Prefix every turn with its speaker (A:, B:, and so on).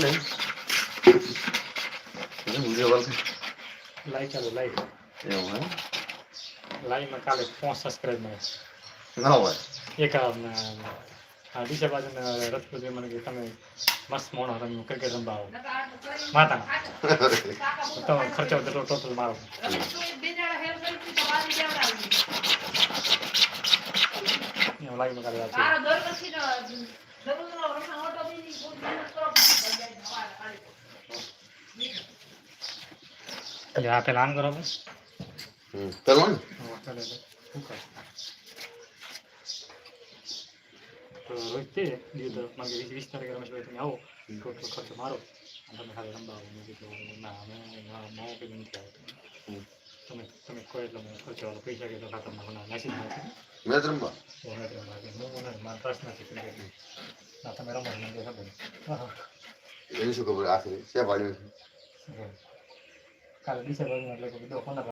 A: ને video call
B: live ચાલુ live
A: એવું હે
B: લાઈવમાં કાલે 5 સબસ્ક્રાઇબ મળે
A: ના હોય
B: એક આ દિશા બાજુને રસપુરી મને કે તમે મસ્ત મોણો તમે ક્રિકેટ રમવા આવો માતા તો ખર્ચો ટોટલ મારો લાઈવમાં કાલે વાત એટલે આ પેલા આન કરો બસ
A: ચલો ને
B: શું કર તો રોજ તે દીધો માગે 20 તારીખે રમેશભાઈ તમે આવો ટોટલ ખર્ચો મારો અને તમે ખાલી રમવા આવો મેં કીધું ના અમે માવો કે નથી આવતો તમે કોઈ એટલે ખર્ચો વાળો પૈસા કે તો ખાતામાં મને મેસેજ નથી
A: મેચ રમવા
B: હું મારા ટ્રસ્ટ નથી ક્રિકેટ ના તમે રમો મને ખબર
A: એની શું ખબર આખરી છે ભાડ્યું
B: કાલે ડિસેમ્બર એટલે કે 15